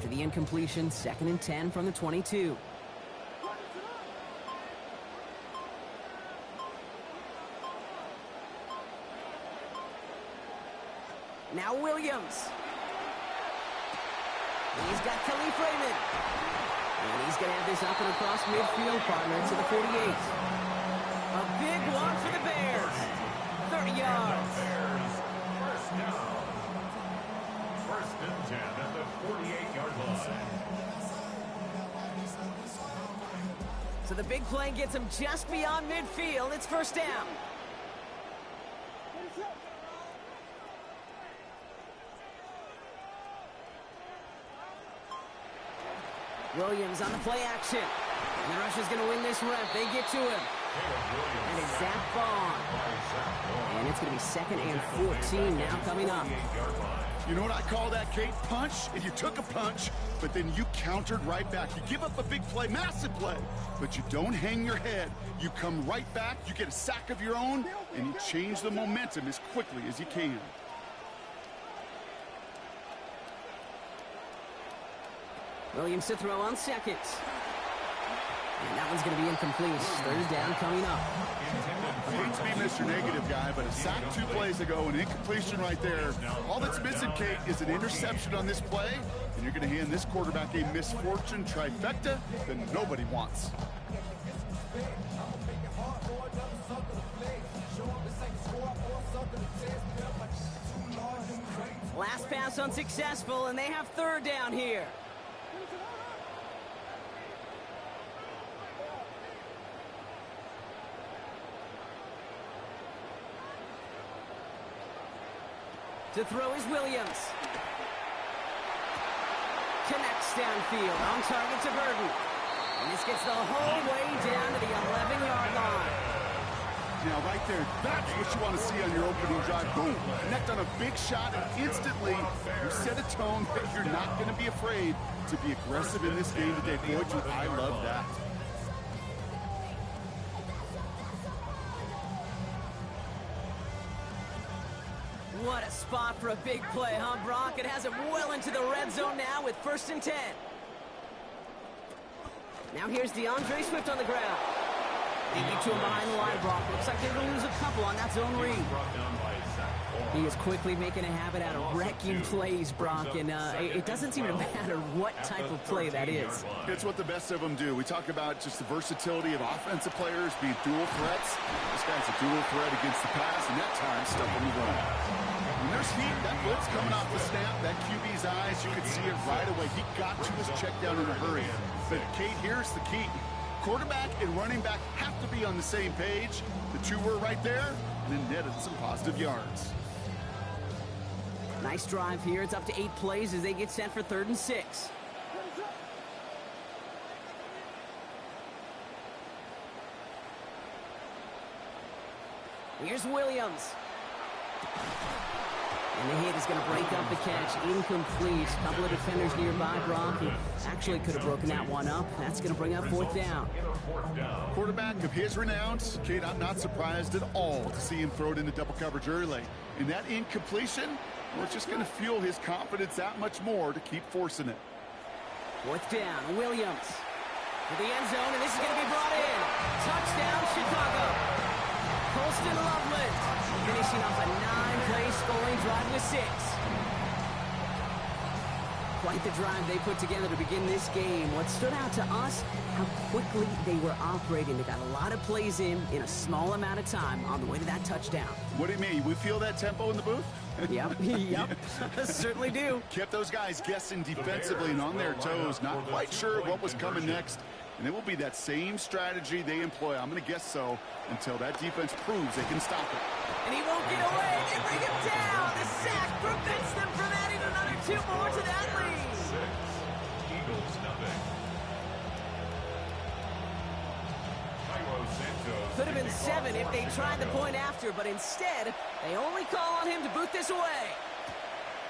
After the incompletion, 2nd and 10 from the 22. Now Williams. He's got Khalif Raymond. And he's going to have this up and across midfield, partner, to the 48. A big one for the Bears. 30 yards. Bears, first down. 1st and 10 at the 48-yard line. So the big play gets him just beyond midfield. It's 1st down. Williams on the play action. And the Russians going to win this rep. They get to him. And it's Zach Bond. And it's going to be 2nd and 14 now coming up. You know what I call that, Kate? Punch. And you took a punch, but then you countered right back. You give up a big play, massive play, but you don't hang your head. You come right back, you get a sack of your own, and you change the momentum as quickly as you can. Williams to throw on 2nd. And that one's going to be incomplete. 3rd down coming up. I hate to be Mr. Negative guy, but a sack 2 plays ago, an incompletion right there. All that's missing, Kate, is an interception on this play, and you're going to hand this quarterback a misfortune trifecta that nobody wants. Last pass unsuccessful, and they have 3rd down here. To throw is Williams. Connects downfield, on target to Burton. And this gets the whole way down to the 11-yard line. Now, right there, that's what you want to see on your opening drive. Boom! Connect on a big shot, and instantly you set a tone that you're not going to be afraid to be aggressive in this game today. Boy, do I love that. What a spot for a big play, huh, Brock? It has him well into the red zone now with 1st and 10. Now here's DeAndre Swift on the ground. They get to him behind the line, Brock. Looks like they're going to lose a couple on that zone read. He is quickly making a habit out of wrecking plays, Brock, and it doesn't seem to matter what type of play that is. It's what the best of them do. We talk about just the versatility of offensive players being dual threats. This guy's a dual threat against the pass, and that time stuff on the run. When there's heat, that blitz coming off the snap, that QB's eyes, you could see it right away. He got to his check down in a hurry. But, Kate, here's the key. Quarterback and running back have to be on the same page. The two were right there, and then netted some positive yards. Nice drive here. It's up to 8 plays as they get set for 3rd and 6. Here's Williams. And the hit is going to break up the catch. Incomplete. A couple of defenders nearby, Brock. He actually could have broken that one up. That's going to bring up 4th down. Quarterback of his renown, Kate, I'm not surprised at all to see him throw it into double coverage early. And that incompletion, well, it's just going to fuel his confidence that much more to keep forcing it. 4th down, Williams. To the end zone, and this is going to be brought in. Touchdown, Chicago. Colston Loveland finishing off a 9-play scoring drive with 6. Quite the drive they put together to begin this game. What stood out to us, how quickly they were operating. They got a lot of plays in a small amount of time on the way to that touchdown. What do you mean? We feel that tempo in the booth? Yep, certainly do. Kept those guys guessing defensively and on their toes, not quite sure what was coming next. And it will be that same strategy they employ, I'm going to guess so, until that defense proves they can stop it. And he won't get away. They bring him down. The sack prevents them from adding another 2 more to that lead. 6, Eagles nothing. Could have been 7 if they tried the point after, but instead, they only call on him to boot this away.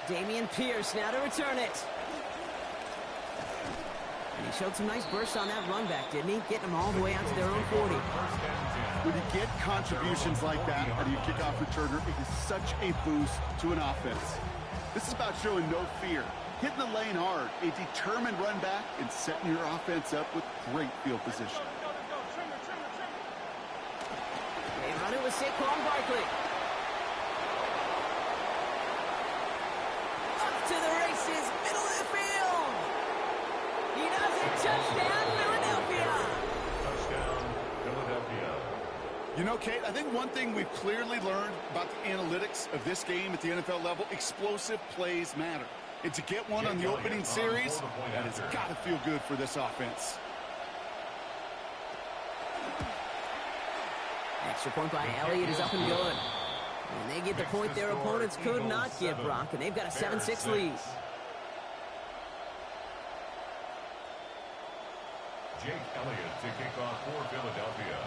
Dameon Pierce now to return it. And he showed some nice bursts on that run back, didn't he? Getting them all the way out to their own 40. When you get contributions like that out of your kickoff returner, it is such a boost to an offense. This is about showing no fear, hitting the lane hard, a determined run back, and setting your offense up with great field position. They run it with Saquon Barkley. Up to the races, middle of the field. He does it. Touchdown, Philadelphia. Touchdown, Philadelphia. You know, Kate, I think one thing we've clearly learned about the analytics of this game at the NFL level, explosive plays matter. And to get one on the opening series, that has got to feel good for this offense. Extra point by Elliott is up and good. And they get the point their opponents could not get, Brock, and they've got a 7-6 lead. Jake Elliott to kick off for Philadelphia.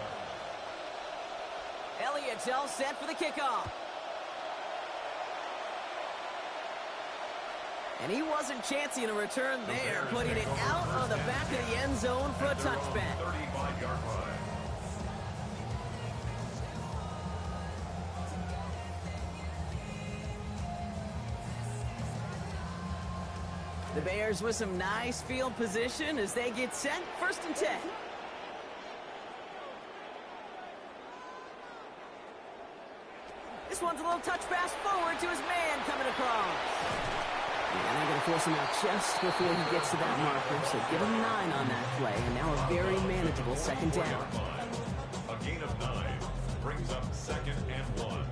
Elliott's all set for the kickoff. And he wasn't chancing a return there, putting it out of the back of the end zone for a touchback. 35-yard line. The Bears with some nice field position as they get set, 1st and 10. This one's a little touch pass forward to his man coming across. And they're going to force him out just before he gets to that marker, so give him 9 on that play, and now a very manageable 2nd down. A gain of 9 brings up 2nd and 1.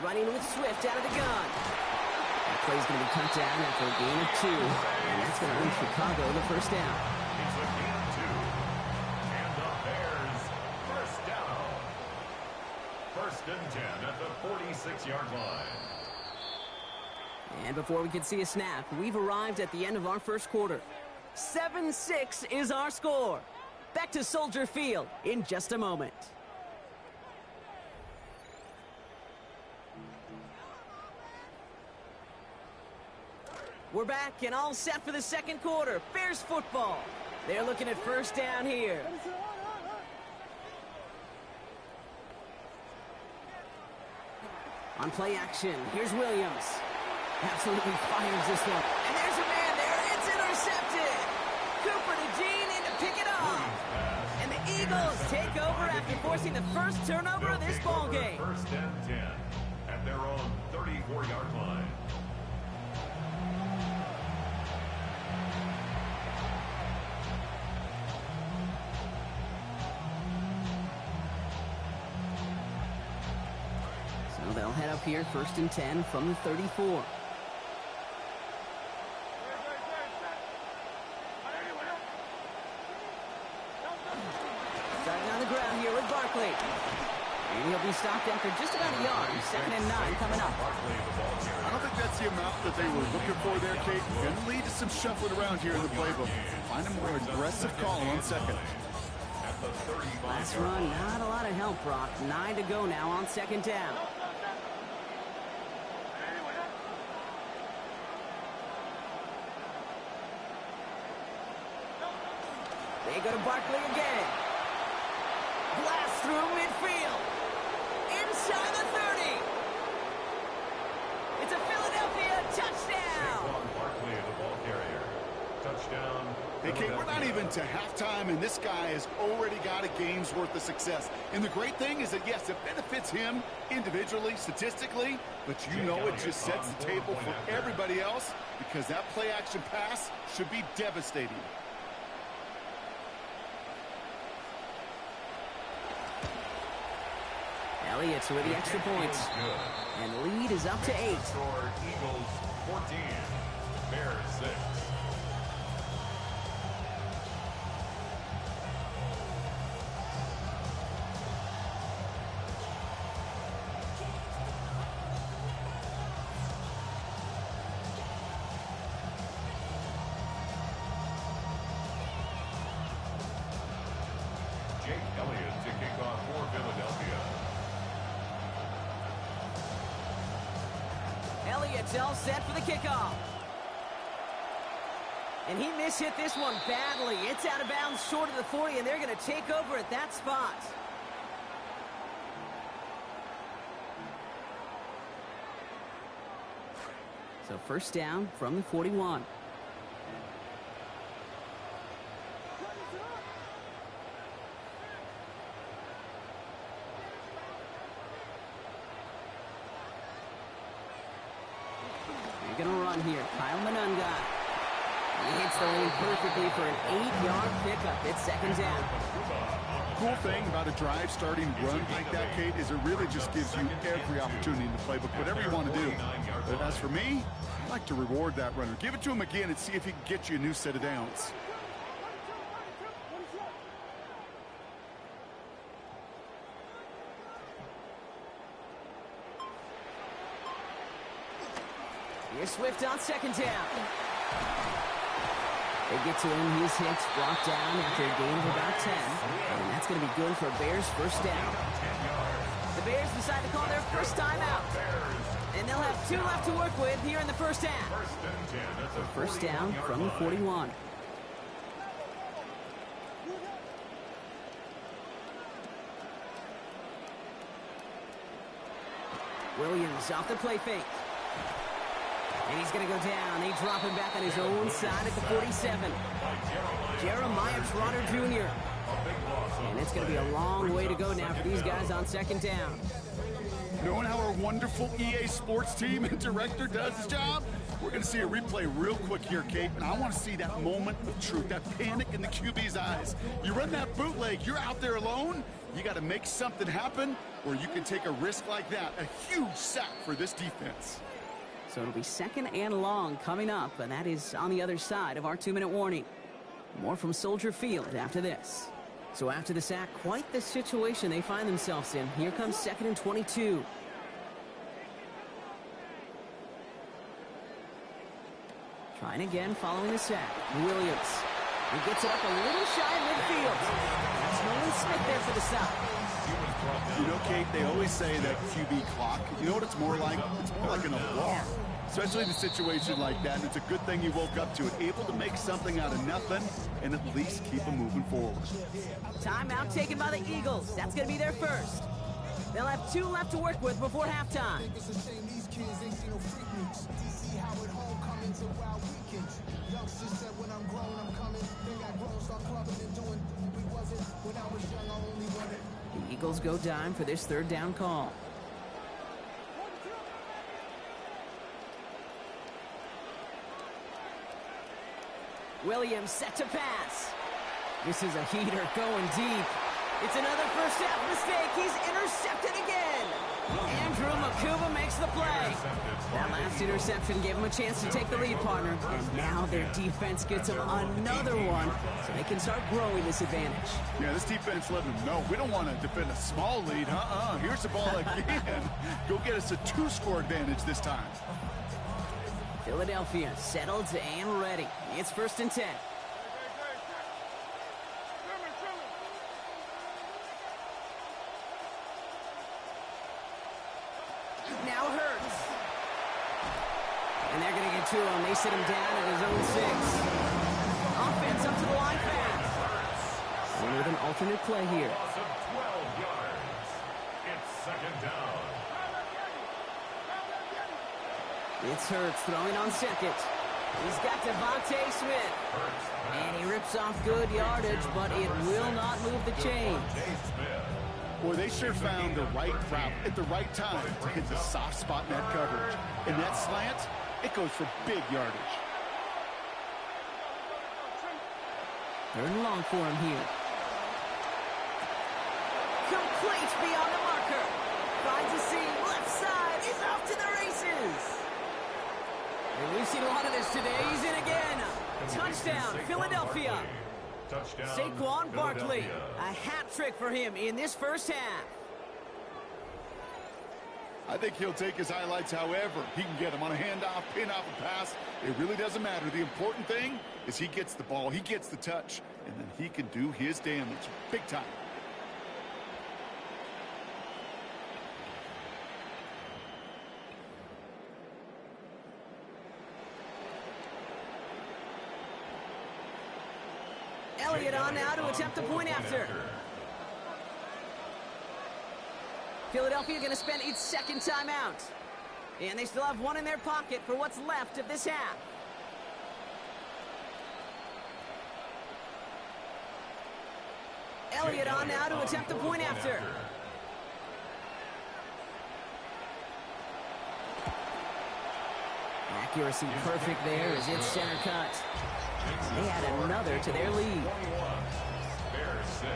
Running with Swift out of the gun. That play's going to be cut down after a gain of 2. And that's going to earn Chicago the 1st down. It's a gain of 2. And the Bears, 1st down. 1st and 10 at the 46-yard line. And before we can see a snap, we've arrived at the end of our 1st quarter. 7-6 is our score. Back to Soldier Field in just a moment. We're back and all set for the 2nd quarter. Bears football. They're looking at 1st down here. On play action, here's Williams. Absolutely fires this one. And there's a man there. It's intercepted. Cooper to Jean in to pick it off. And the Eagles take over after forcing the 1st turnover of this ball game. 1st and 10 at their own 34-yard line. So they'll head up here 1st and 10 from the 34. Starting on the ground here with Barkley. And he'll be stopped after just about a yard. 2nd and 9 coming up. I don't think that's the amount that they were looking for there, Kate. Going to lead to some shuffling around here in the playbook. Find a more aggressive call on 2nd. Last run, not a lot of help, Brock. 9 to go now on 2nd down. They go to Barkley again. Blast through midfield. Inside the 30. It's a Philadelphia touchdown. Barkley, the ball carrier. Touchdown. Hey, Kate, we're not even to halftime, and this guy has already got a game's worth of success. And the great thing is that, yes, it benefits him individually, statistically, but you know it just sets the table for everybody else because that play-action pass should be devastating. Elliott's with the extra points. And the lead is up to 8. Score Eagles 14, Bears 6. Jake Elliott to kick off for Philadelphia. Elliott's all set for the kickoff. And he mishit this one badly. It's out of bounds short of the 40, and they're going to take over at that spot. So first down from the 41. They're going to run here. Kyle Monunga. He hits the lane perfectly for an 8-yard pickup. It's second down. Cool thing about a drive starting run like that, Kate, is it really just gives you every opportunity in the playbook, whatever you want to do. But as for me, I like to reward that runner. Give it to him again and see if he can get you a new set of downs. Here's Swift on second down. They get to him. His hits brought down after a gain of about 10. And that's going to be good for Bears first down. The Bears decide to call their first timeout. And they'll have 2 left to work with here in the first half. First down from the 41. Williams off the play fake. And he's going to go down. They drop him back on his own side at the 47. Jeremiah Trotter Jr. And it's going to be a long way to go now for these guys on second down. Knowing how our wonderful EA Sports team and director does his job, we're going to see a replay real quick here, Kate, and I want to see that moment of truth, that panic in the QB's eyes. You run that bootleg, you're out there alone, you got to make something happen where you can take a risk like that. A huge sack for this defense. So it'll be second and long coming up, and that is on the other side of our 2-minute warning. More from Soldier Field after this. So after the sack, quite the situation they find themselves in. Here comes second and 22. Trying again following the sack. Williams. He gets it up a little shy of midfield. That's Nolan Smith there for the stop. You know, Kate, they always say that QB clock, you know what it's more like? It's more like an alarm. Especially in a situation like that, and it's a good thing you woke up to it, able to make something out of nothing and at least keep them moving forward. Timeout taken by the Eagles. That's going to be their first. They'll have 2 left to work with before halftime. The Eagles go dime for this third down call. Williams set to pass. This is a heater going deep. It's another first half mistake. He's intercepted again. Andrew Makuba makes the play. That last interception gave him a chance to take the lead, partner. And now their defense gets them another one, so they can start growing this advantage. Yeah, this defense let them know we don't want to defend a small lead. Here's the ball again. Go get us a 2-score advantage this time. Philadelphia settled and ready. It's first and 10. Now Hurts. And they're going to get to him. They sit him down at his own 6. Offense up to the line fast. And with an alternate play here. Loss of 12 yards. It's second down. It's Hurts throwing on second. He's got Devontae Smith. And he rips off good yardage, but it will not move the chains. Boy, they sure found the right route at the right time to hit the soft spot in that coverage. And that slant, it goes for big yardage. Third and long for him here. Complete beyond the marker. Finds a seam, left side, is off to the races. And we've seen a lot of this today. He's in again. Touchdown, Philadelphia. Touchdown, Saquon Barkley. Philadelphia. A hat trick for him in this first half. I think he'll take his highlights however he can get them on a handoff, pin off a pass. It really doesn't matter. The important thing is he gets the ball, he gets the touch, and then he can do his damage big time. Elliott on now to attempt the point after. Philadelphia going to spend its second timeout. And they still have one in their pocket for what's left of this half. Elliott on now to attempt the point after. Accuracy perfect there as it's center cut. They add another to their lead. Bears 6.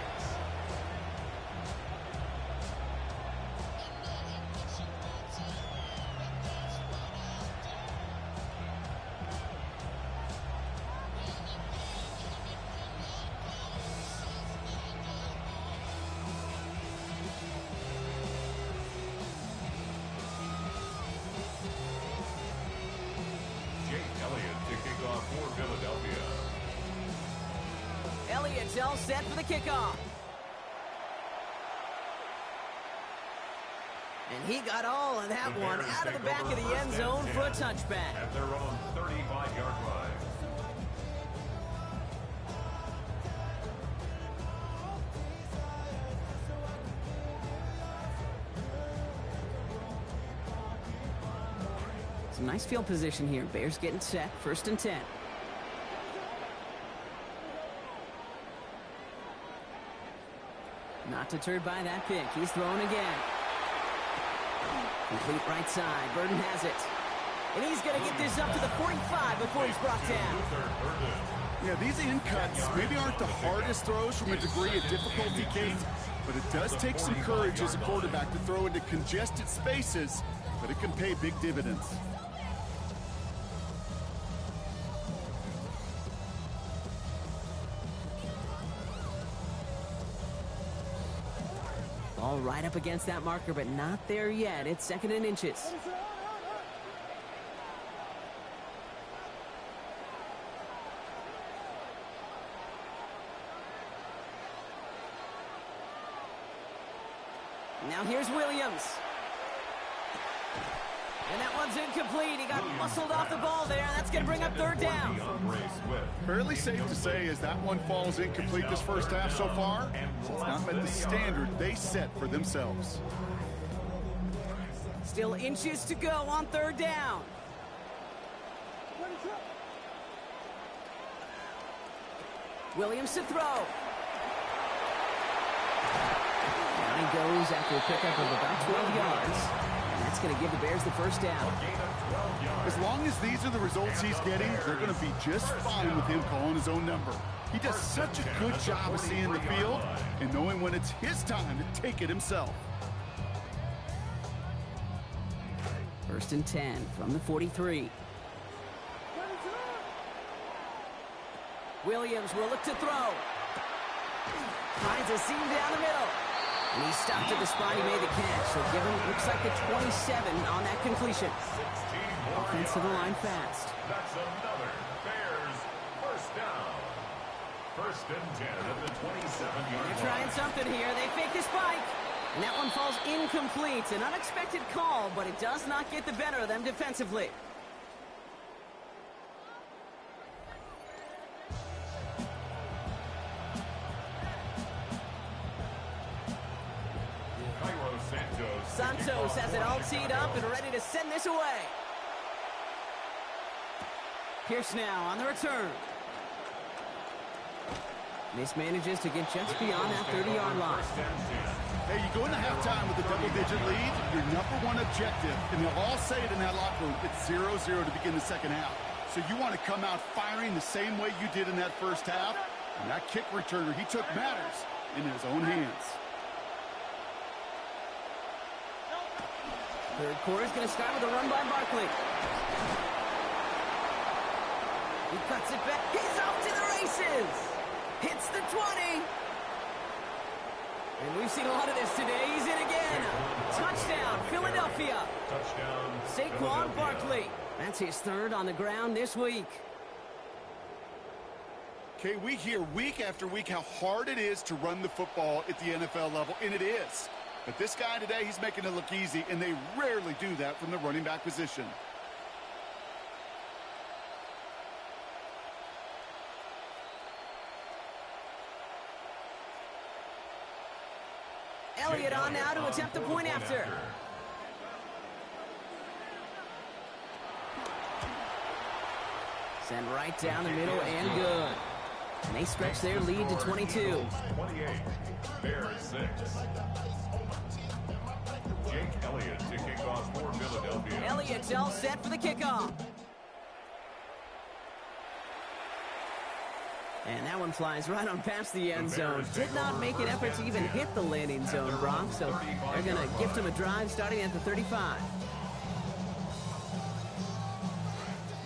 Elliott's all set for the kickoff. And he got all of that one out of the back of the end zone for a touchback. At their own 35-yard line. Some nice field position here. Bears getting set. 1st and 10. Not deterred by that pick. He's throwing again. Complete right side. Burden has it. And he's going to get this up to the 45 before he's brought down. Yeah, these in cuts maybe aren't the hardest throws from a degree of difficulty, Kate, but it does take some courage as a quarterback to throw into congested spaces, but it can pay big dividends. All right up against that marker, but not there yet. It's 2nd and inches. Now here's Williams. And that one's incomplete. He got muscled off the ball there, and that's going to bring up 3rd down. Fairly safe to say as that one falls incomplete this first half so far, it's not met the standard they set for themselves. Still inches to go on 3rd down. Williams to throw. Down he goes after a pickup of about 12 yards. That's going to give the Bears the 1st down. As long as these are the results he's getting, they're going to be just fine with him calling his own number. He does such a good job of seeing the field and knowing when it's his time to take it himself. 1st and 10 from the 43. Williams will look to throw. Finds a seam down the middle. And he stopped at the spot he made the catch. So give him, looks like the 27 on that completion. Offense to the line fast. That's another Bears 1st down. 1st and 10 at the 27-yard line. They're trying something here. They fake the spike. And that one falls incomplete. An unexpected call, but it does not get the better of them defensively. Santos has it all teed up and ready to send this away. Pierce now on the return. Mismanages to get just beyond that 30-yard line. Hey, you go into halftime with a double-digit lead, your #1 objective, and they'll all say it in that locker room, it's 0-0 to begin the second half. So you want to come out firing the same way you did in that first half, and that kick returner he took matters in his own hands. 3rd quarter is going to start with a run by Barkley. He cuts it back. He's off to the races. Hits the 20. And we've seen a lot of this today. He's in again. Touchdown, Philadelphia. Touchdown, Saquon Barkley. That's his 3rd on the ground this week. Okay, we hear week after week how hard it is to run the football at the NFL level, and it is. But this guy today, he's making it look easy, and they rarely do that from the running back position. Elliott on now to attempt the point after. Sent right down the middle and good. And they stretch their lead to 22. 28, Bears 6. Jake Elliott to kick off for Philadelphia. Elliott's all set for the kickoff. And that one flies right on past the end zone. Did not make an effort to even hit the landing zone, Brock. So they're going to gift him a drive starting at the 35.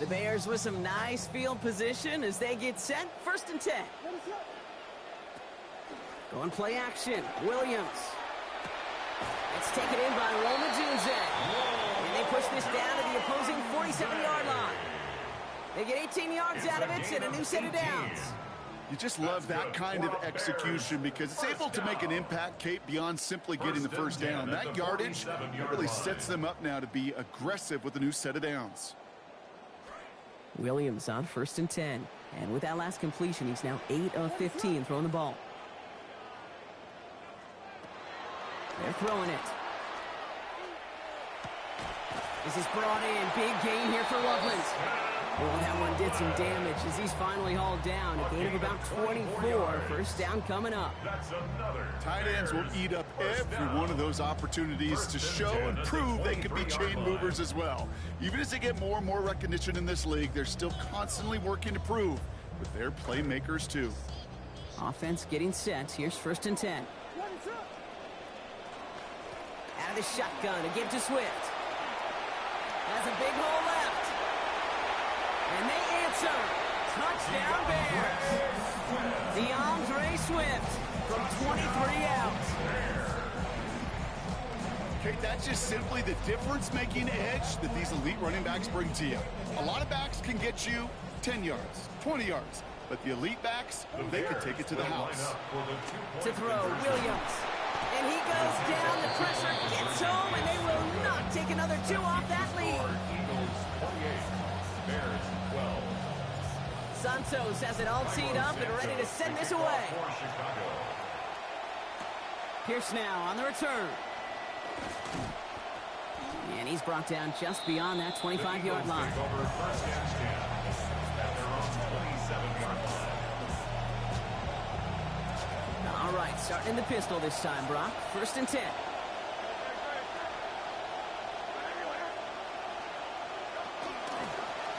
The Bears with some nice field position as they get set. 1st and 10. Going play action. Williams. It's taken in by Roma Junze. And they push this down to the opposing 47-yard line. They get 18 yards out of it and a new set of downs. You just love that kind of execution because it's able to make an impact, Kate, beyond simply getting the first down. That yardage really sets them up now to be aggressive with a new set of downs. Williams on 1st and 10. And with that last completion, he's now 8 of 15 throwing the ball. They're throwing it. This is brought in. Big gain here for Loveland. Oh, that one did some damage as he's finally hauled down. A gain of about 24. 1st down coming up. Tight ends will eat up every one of those opportunities to show and prove they could be chain movers as well. Even as they get more and more recognition in this league, they're still constantly working to prove, but they're playmakers too. Offense getting set. Here's 1st and 10. Out of the shotgun to give to Swift. Has a big hole left. And they answer. Touchdown Bears. DeAndre Swift from 23 out. Okay, that's just simply the difference-making edge that these elite running backs bring to you. A lot of backs can get you 10 yards, 20 yards. But the elite backs, they can take it to the house. To throw, Williams. And he goes down. The pressure gets home, and they will not take another 2 off that lead. Bears 12. Santos has it all teed up and ready to send this away. Pierce now on the return. And he's brought down just beyond that 25-yard line. All right, starting in the pistol this time, Brock. 1st and 10.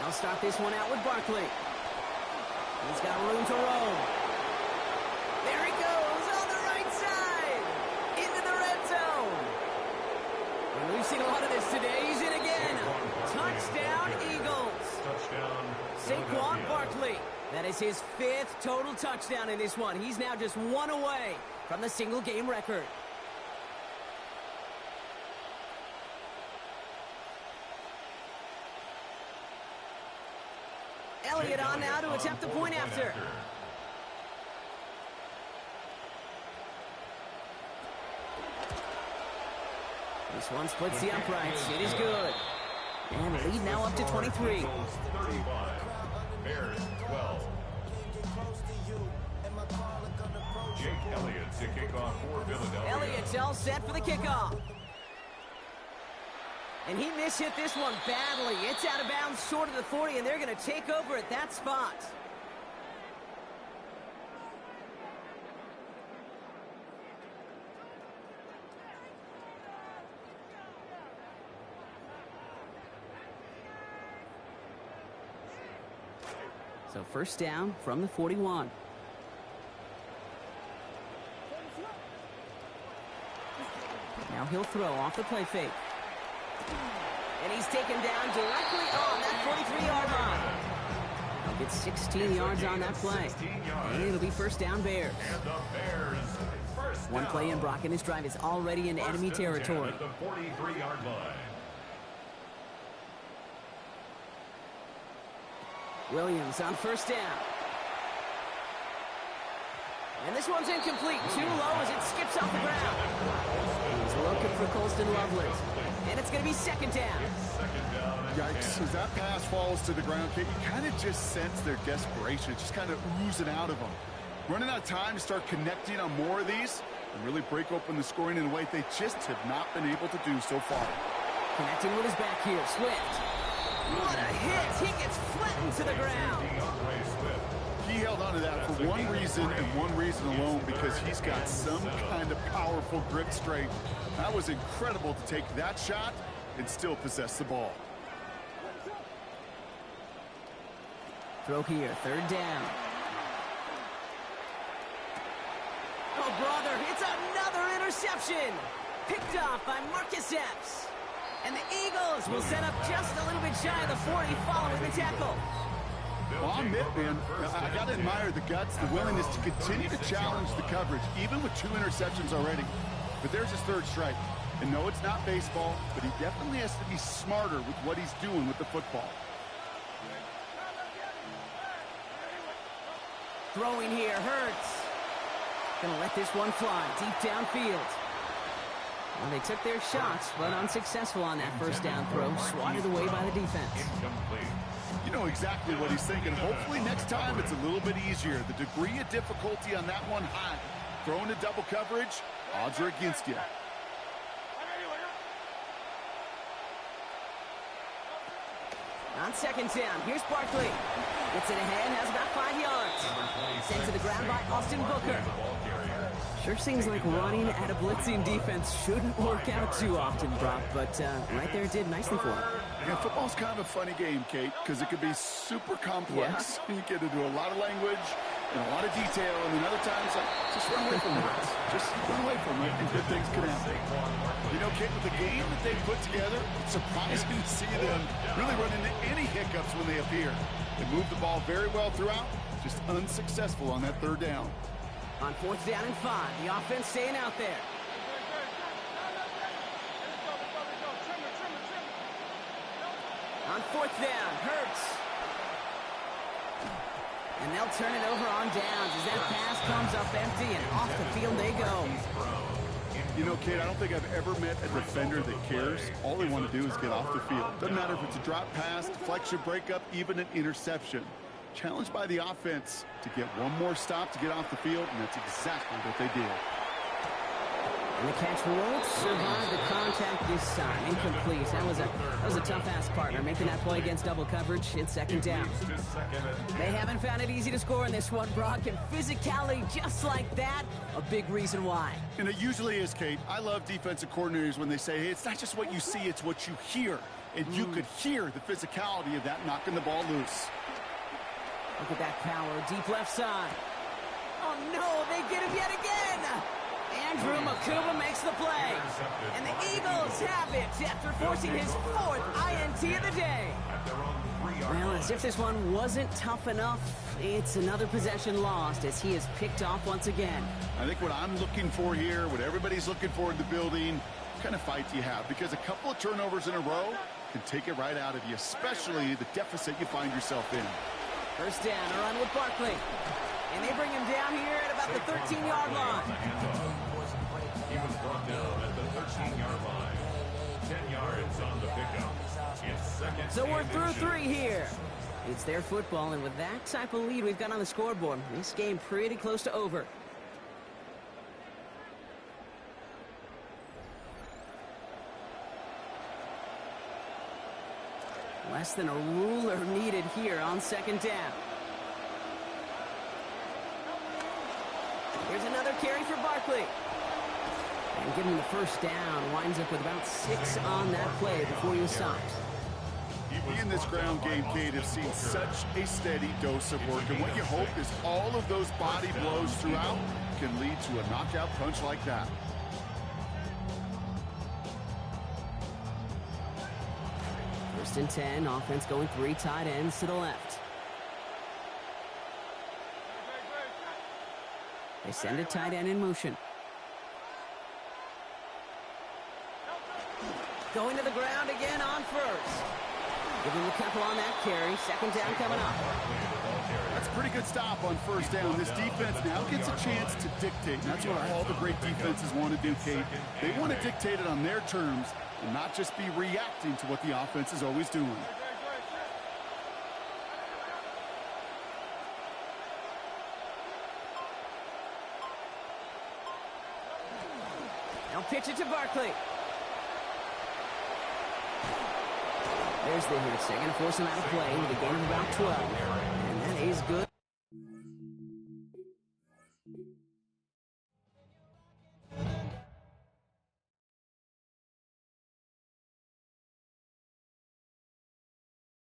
They'll start this one out with Barkley. He's got room to roam. There he goes on the right side. Into the red zone. And we've seen a lot of this today. He's in again. Touchdown, Eagles. Saquon Barkley. That is his 5th total touchdown in this one. He's now just 1 away from the single-game record. Elliott on now to attempt the point after. This one splits the uprights. It is good. And the lead now up to 23. 35. Bears 12. Jake Elliott to kick off for Philadelphia. Elliott's all set for the kickoff. And he mishit this one badly. It's out of bounds short of the 40, and they're going to take over at that spot. So 1st down from the 41. Now he'll throw off the play fake. And he's taken down directly on that 43-yard line. He'll get 16 yards on that play. And it'll be 1st down Bears. And the Bears first One play in, Brock, and this drive is already in enemy territory. At the 43-yard line. Williams on 1st down. And this one's incomplete. Too low as it skips off the ground. He's looking for Colston Loveland. And it's going to be 2nd down. Yikes, as that pass falls to the ground, Kate, you kind of just sense their desperation, just kind of oozing out of them. Running out of time to start connecting on more of these, and really break open the scoring in a way they just have not been able to do so far. Connecting with his back here, Swift. What a hit! He gets flattened to the ground. He held on to that for one reason and one reason alone, because he's got some kind of powerful grip strength. That was incredible to take that shot and still possess the ball. Throw here, third down. Oh, brother, it's another interception. Picked off by Marcus Epps. And the Eagles will set up just a little bit shy of the 40 following the tackle. Well, I'll admit, man, I got to admire the guts, the willingness to continue to challenge the coverage, even with 2 interceptions already. But there's his third strike. And no, it's not baseball, but he definitely has to be smarter with what he's doing with the football. Throwing here, Hurts. Gonna let this one fly deep downfield. Well, they took their shots, but unsuccessful on that first down throw, swatted away by the defense. You know exactly what he's thinking. Hopefully next time it's a little bit easier. The degree of difficulty on that one high. Throwing to double coverage, odds are against you. On second down, here's Barkley. Gets it ahead, has about 5 yards. Sent to the ground by Austin Booker. Sure seems like running at a blitzing defense shouldn't work out too often, Brock, but right there it did nicely for him. Yeah, football's kind of a funny game, Kate, because it could be super complex. Yeah. You get into a lot of language and a lot of detail, and then other times, like, just run away from it. Just run away from it, and good things can happen. You know, Kate, with the game that they put together, it's surprising to see them really run into any hiccups when they appear. They move the ball very well throughout, just unsuccessful on that third down. On fourth down and 5, the offense staying out there. On fourth down, Hurts. And they'll turn it over on downs as that pass comes up empty, and off the field they go. You know, Kate, I don't think I've ever met a defender that cares. All they want to do is get off the field. Doesn't matter if it's a drop pass, deflection, breakup, even an interception. Challenged by the offense to get one more stop to get off the field, and that's exactly what they did. And the catch won't survive the contact this time. Incomplete. That was a tough-ass partner making that play against double coverage in second down. They haven't found it easy to score in this one, Brock, and physicality just like that, a big reason why. And it usually is, Kate. I love defensive coordinators when they say, hey, it's not just what you see, it's what you hear. And you could hear the physicality of that knocking the ball loose. Look at that power, deep left side. Oh, no, they get him yet again. Andrew Makuba makes the play. And the Eagles have it after forcing his 4th INT of the day. Well, as if this one wasn't tough enough, it's another possession lost as he is picked off once again. I think what I'm looking for here, what everybody's looking for in the building, what kind of fight do you have? Because a couple of turnovers in a row can take it right out of you, especially the deficit you find yourself in. First down, a run with Barkley. And they bring him down here at about the 13-yard line. He was brought down at the 13-yard line. 10 yards on the pickup. It's second. So we're through 3 here. It's their football, and with that type of lead we've got on the scoreboard, this game pretty close to over. Less than a ruler needed here on second down. Here's another carry for Barkley. And giving the first down, winds up with about 6 on that play before he was stopped. In this ground game, Kate, have seen such a steady dose of work. And what you hope is all of those body blows throughout can lead to a knockout punch like that. First and 10, offense going 3 tight ends to the left. They send a tight end in motion. Going to the ground again on first. Give him a couple on that carry. Second down coming up. That's a pretty good stop on first down. This defense now gets a chance to dictate. And that's what all the great defenses want to do, Kate. They want to dictate it on their terms and not just be reacting to what the offense is always doing. pitch it to Barkley. There's the hit. They're going to force him out of play with a gain of about 12. And that is good.